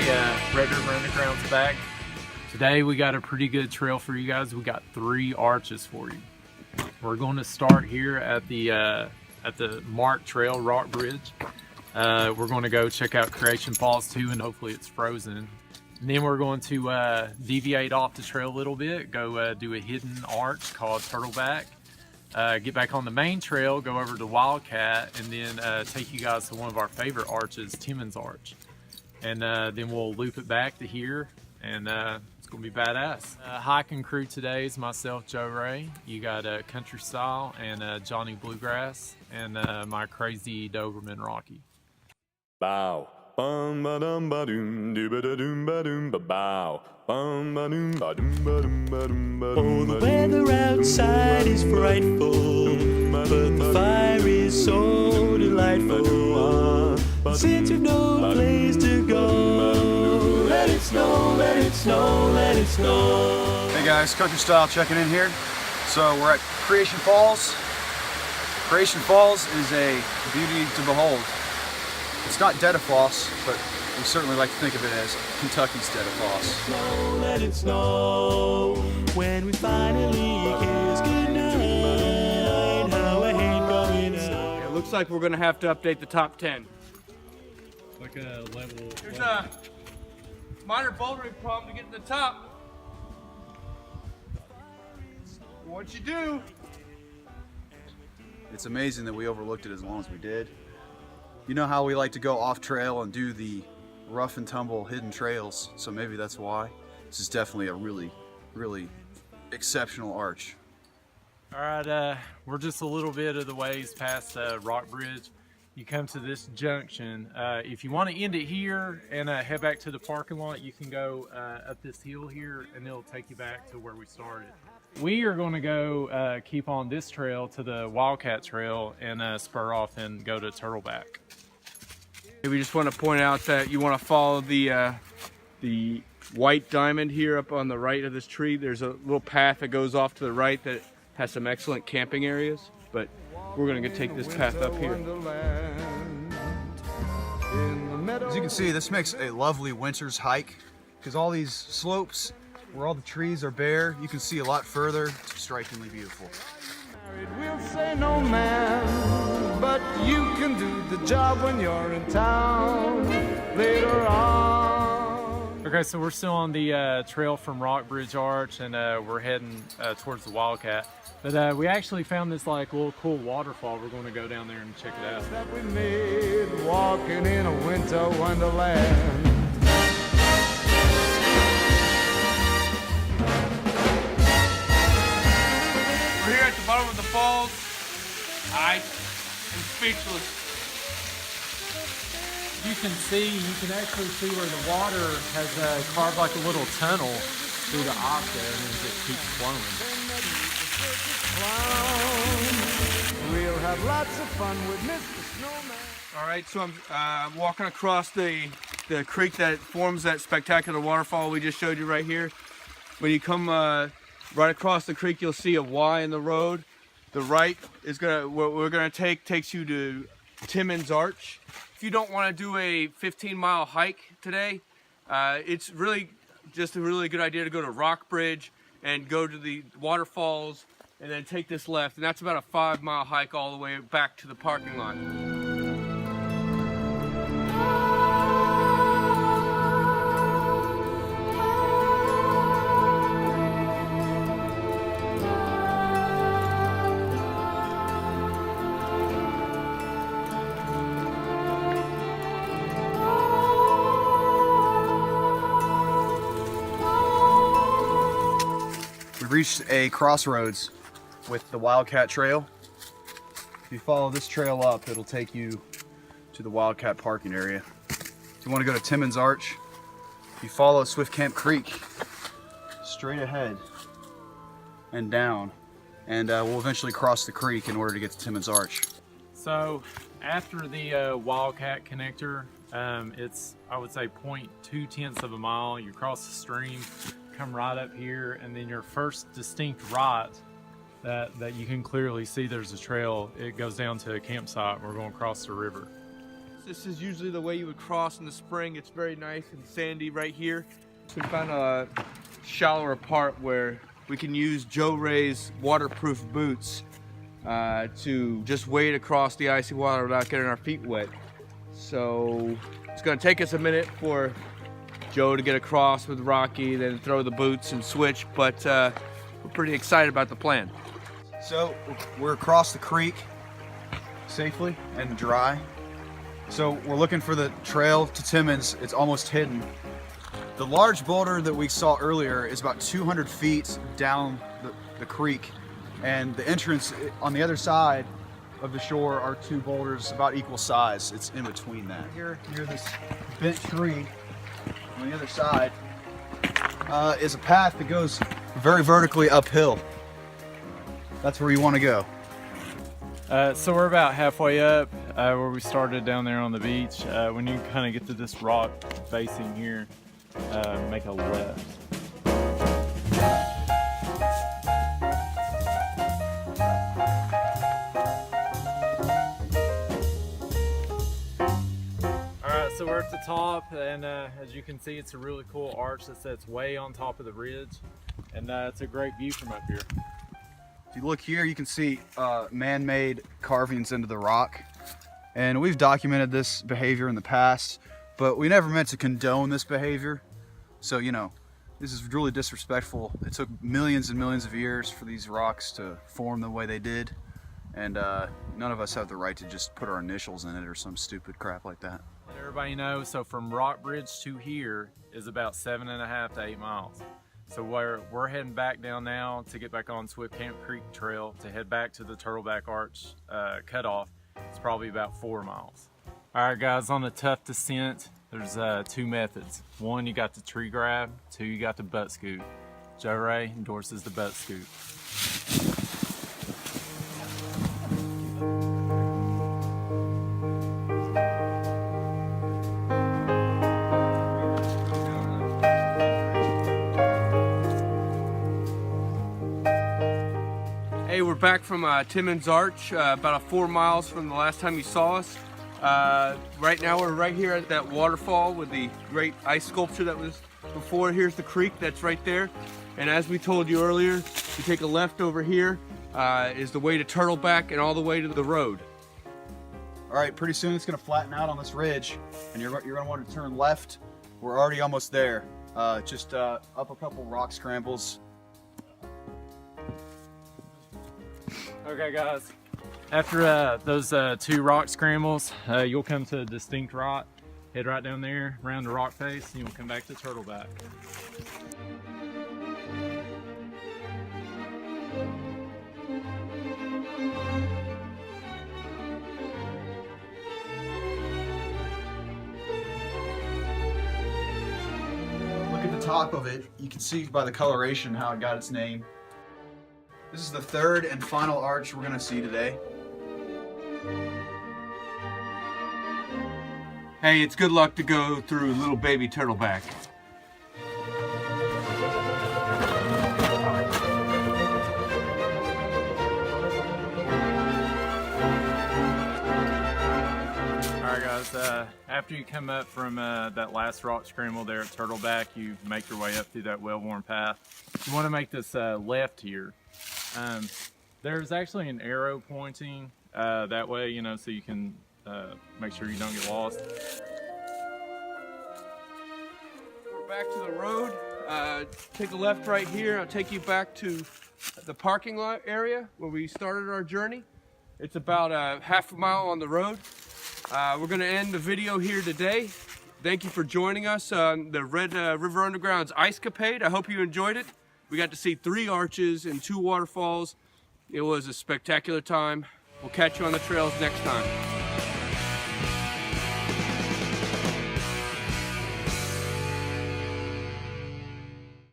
Red River Underground's back. Today we got a pretty good trail for you guys. We got 3 arches for you. We're going to start here at the Mark Trail, Rock Bridge. We're going to go check out Creation Falls too, and hopefully it's frozen. And then we're going to deviate off the trail a little bit, go do a hidden arch called Turtleback. Get back on the main trail, go over to Wildcat, and then take you guys to one of our favorite arches, Timmins Arch. And then we'll loop it back to here, and it's gonna be badass. Hiking crew today is myself, Joe Ray. You got Country Style and Johnny Bluegrass, and my crazy Doberman Rocky. Bow. Bum ba dum ba doom doo ba da doom ba doom ba bow. Bum ba doom ba doom ba doom ba doom ba doom. Oh, the weather outside is frightful, but the fire is so delightful. Since you've no place to go, let it snow, let it snow, let it snow. Hey guys, Country Style checking in here. So we're at Creation Falls. Creation Falls is a beauty to behold. It's not Dettifoss, but we certainly like to think of it as Kentucky's Dettifoss. Snow, let it snow. When we finally kiss goodnight, how I hate going out. It looks like we're gonna have to update the top 10. Like a level. There's a minor bouldering problem to get to the top. What you do? It's amazing that we overlooked it as long as we did. You know how we like to go off trail and do the rough and tumble hidden trails, so maybe that's why. This is definitely a really, really exceptional arch. All right, we're just a little bit of the ways past Rock Bridge. You come to this junction. If you want to end it here and head back to the parking lot, you can go up this hill here, and it'll take you back to where we started. We are going to go keep on this trail to the Wildcat Trail and spur off and go to Turtleback. We just want to point out that you want to follow the white diamond here up on the right of this tree. There's a little path that goes off to the right that has some excellent camping areas, but we're going to take this path up here. As you can see, this makes a lovely winter's hike because all these slopes where all the trees are bare, you can see a lot further. It's strikingly beautiful. We'll say no man, but you can do the job when you're in town later on. Okay, so we're still on the trail from Rock Bridge Arch, and we're heading towards the Wildcat. But we actually found this like little cool waterfall. We're going to go down there and check it out. That we made walking in a winter wonderland. We're here at the bottom of the falls. I am speechless. You can actually see where the water has carved like a little tunnel through the off there, and it just keeps flowing. We'll have lots of fun with Mr. Snowman. All right, so I'm walking across the creek that forms that spectacular waterfall we just showed you right here. When you come right across the creek, you'll see a Y in the road. The right is what we're gonna takes you to Timmins Arch. If you don't want to do a 15-mile hike today, it's really just a really good idea to go to Rock Bridge and go to the waterfalls and then take this left, and that's about a 5-mile hike all the way back to the parking lot. We've reached a crossroads with the Wildcat Trail. If you follow this trail up, it'll take you to the Wildcat parking area. If you want to go to Timmins Arch, you follow Swift Camp Creek straight ahead and down, and we'll eventually cross the creek in order to get to Timmins Arch. So after the Wildcat connector, it's, I would say, 0.2 of a mile. You cross the stream, come right up here, and then your first distinct right that you can clearly see there's a trail. It goes down to a campsite. We're going across the river. This is usually the way you would cross in the spring. It's very nice and sandy right here. We found a shallower part where we can use Joe Ray's waterproof boots to just wade across the icy water without getting our feet wet. So it's gonna take us a minute for Joe to get across with Rocky, then throw the boots and switch, but we're pretty excited about the plan. So we're across the creek safely and dry. So we're looking for the trail to Timmins. It's almost hidden. The large boulder that we saw earlier is about 200 feet down the creek, and the entrance on the other side of the shore are two boulders about equal size. It's in between that. Here near this bent tree on the other side is a path that goes very vertically uphill. That's where you want to go. So we're about halfway up where we started down there on the beach. When you kind of get to this rock facing here, make a left. Alright, so we're at the top, and as you can see, it's a really cool arch that sits way on top of the ridge, and it's a great view from up here. If you look here, you can see man-made carvings into the rock. And we've documented this behavior in the past, but we never meant to condone this behavior. So, you know, this is really disrespectful. It took millions and millions of years for these rocks to form the way they did. And none of us have the right to just put our initials in it or some stupid crap like that. Let everybody know, so from Rockbridge to here is about 7.5 to 8 miles. So we're heading back down now to get back on Swift Camp Creek Trail to head back to the Turtleback Arch cutoff. It's probably about 4 miles. All right, guys, on the tough descent, there's two methods. One, you got the tree grab. Two, you got the butt scoot. Joe Ray endorses the butt scoot. Hey, we're back from Timmins Arch, about 4 miles from the last time you saw us. Right now we're right here at that waterfall with the great ice sculpture that was before. Here's the creek that's right there. And as we told you earlier, you take a left over here is the way to Turtleback and all the way to the road. All right, pretty soon it's gonna flatten out on this ridge, and you're gonna want to turn left. We're already almost there. Just up a couple rock scrambles. Okay, guys. After those two rock scrambles, you'll come to a distinct rock. Head right down there, around the rock face, and you'll come back to Turtleback. Look at the top of it. You can see by the coloration how it got its name. This is the third and final arch we're gonna see today. Hey, it's good luck to go through little baby Turtleback. Alright, guys, after you come up from that last rock scramble there at Turtleback, you make your way up through that well-worn path. You want to make this left here. There's actually an arrow pointing that way, you know, so you can make sure you don't get lost. We're back to the road. Take a left right here. I'll take you back to the parking lot area where we started our journey. It's about half a mile on the road. We're going to end the video here today. Thank you for joining us on the Red River Underground's Ice Capade. I hope you enjoyed it. We got to see 3 arches and 2 waterfalls. It was a spectacular time. We'll catch you on the trails next time.